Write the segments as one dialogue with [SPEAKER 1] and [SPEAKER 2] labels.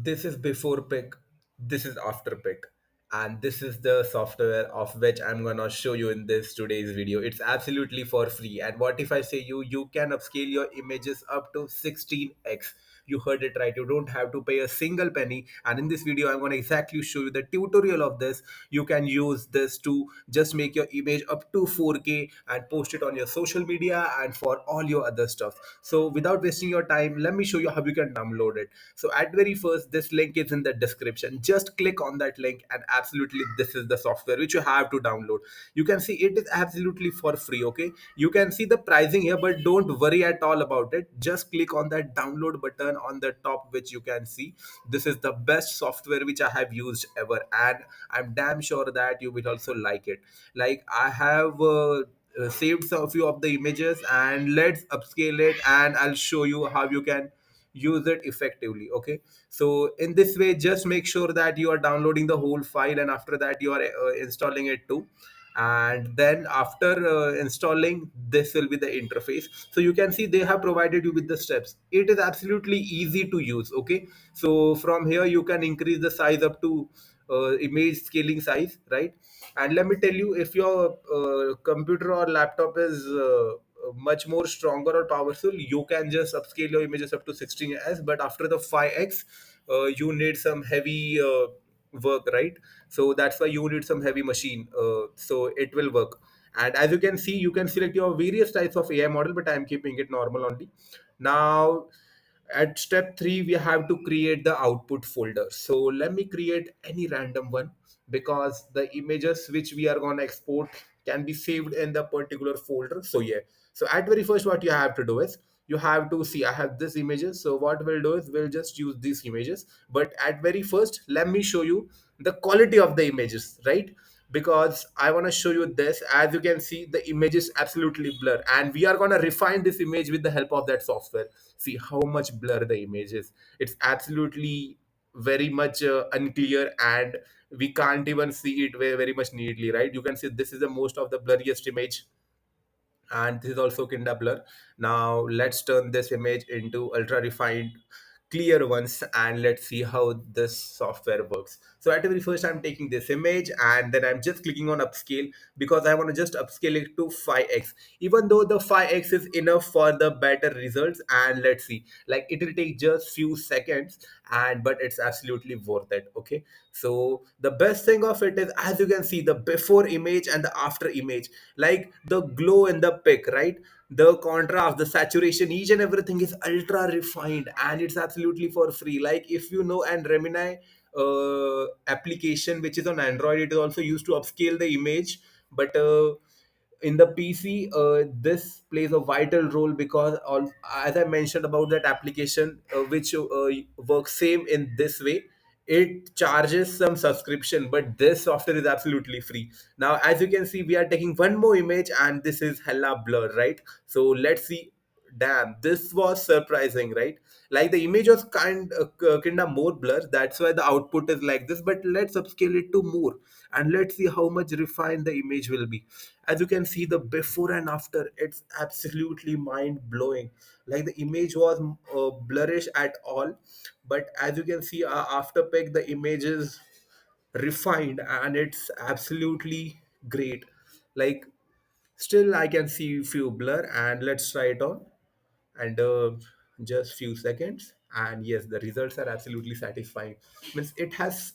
[SPEAKER 1] This is before pick, this is after pick, and this is the software of which I'm gonna show you in this today's video. It's absolutely for free. And what if I say you can upscale your images up to 16x? You heard it right. You don't have to pay a single penny. And in this video, I'm gonna exactly show you the tutorial of this. You can use this to just make your image up to 4K and post it on your social media and for all your other stuff. So without wasting your time, let me show you how you can download it. So at very first, this link is in the description. Just click on that link and absolutely this is the software which you have to download. You can see it is absolutely for free. Okay, you can see the pricing here, but don't worry at all about it. Just click on that download button on the top, which you can see. This is the best software which I have used ever, and I'm damn sure that you will also like it. Like I have saved some few of the images, and let's upscale it and I'll show you how you can use it effectively. Okay, so in this way, just make sure that you are downloading the whole file, and after that you are installing it too. And then after installing, this will be the interface. So you can see they have provided you with the steps. It is absolutely easy to use. Okay, so from here you can increase the size up to image scaling size, right? And let me tell you, if your computer or laptop is much more stronger or powerful, you can just upscale your images up to 16s. But after the 5x, you need some heavy work, right? So that's why you need some heavy machine, so it will work. And as you can see, you can select your various types of AI model, but I'm keeping it normal only. Now at step 3, we have to create the output folder. So let me create any random one, because the images which we are going to export can be saved in the particular folder. So yeah, so at very first, what you have to do is you have to see I have this images. So what we'll do is we'll just use these images. But at very first, let me show you the quality of the images, right? Because I want to show you this. As you can see, the image is absolutely blur, and we are going to refine this image with the help of that software. See how much blur the image is. It's absolutely very much unclear, and we can't even see it very much neatly, right? You can see this is the most of the blurriest image, and this is also kinda blur. Now let's turn this image into ultra refined clear ones, and let's see how this software works. So at the very first, I'm taking this image and then I'm just clicking on upscale, because I want to just upscale it to 5x, even though the 5x is enough for the better results. And let's see, like it will take just few seconds, and but it's absolutely worth it. Okay, so the best thing of it is, as you can see, the before image and the after image, like the glow in the pic, right? The contrast, the saturation, each and everything is ultra refined, and it's absolutely for free. Like if you know, and Remini application which is on Android, it is also used to upscale the image. But in the PC, this plays a vital role, because all, as I mentioned about that application, which works same in this way, it charges some subscription, but this software is absolutely free. Now as you can see, we are taking one more image, and this is hella blur, right? So let's see. Damn, this was surprising, right? Like the image was kind of more blur, that's why the output is like this. But let's upscale it to more, and let's see how much refined the image will be. As you can see, the before and after, it's absolutely mind blowing. Like the image was blurrish at all, but as you can see, after pic, the image is refined and it's absolutely great. Like still I can see few blur, and let's try it on. And just few seconds, and yes, the results are absolutely satisfying. Means it has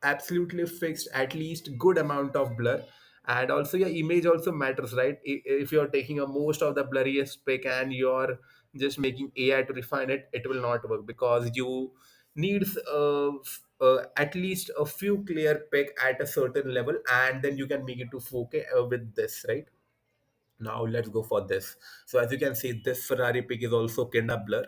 [SPEAKER 1] absolutely fixed at least good amount of blur. And also your image also matters, right? If you're taking a most of the blurriest pic and you're just making AI to refine it, it will not work, because you needs at least a few clear pic at a certain level, and then you can make it to 4K with this, right? Now let's go for this. So as you can see, this Ferrari pick is also kind of blur.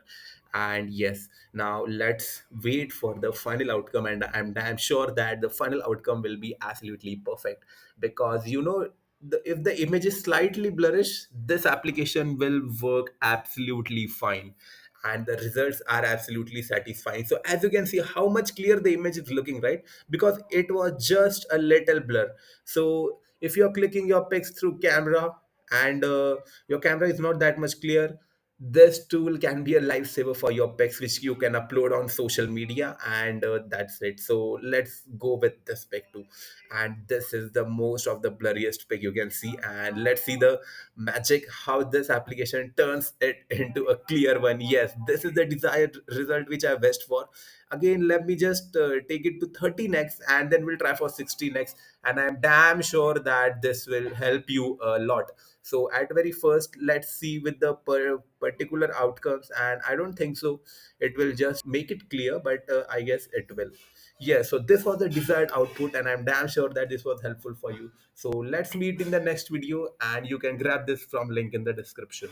[SPEAKER 1] And yes, now let's wait for the final outcome, and I'm damn sure that the final outcome will be absolutely perfect. Because if the image is slightly blurrish, this application will work absolutely fine, and the results are absolutely satisfying. So as you can see how much clear the image is looking, right? Because it was just a little blur. So if you're clicking your pics through camera, and your camera is not that much clear, this tool can be a lifesaver for your pics which you can upload on social media, and that's it. So let's go with this pic too. And this is the most of the blurriest pic you can see, and let's see the magic how this application turns it into a clear one. Yes, this is the desired result which I wished for. Again, let me just take it to 30 next, and then we'll try for 60 next, and I'm damn sure that this will help you a lot. So at very first, let's see with the particular outcomes, and I don't think so it will just make it clear, but I guess it will. Yeah, so this was the desired output, and I'm damn sure that this was helpful for you. So let's meet in the next video, and you can grab this from link in the description.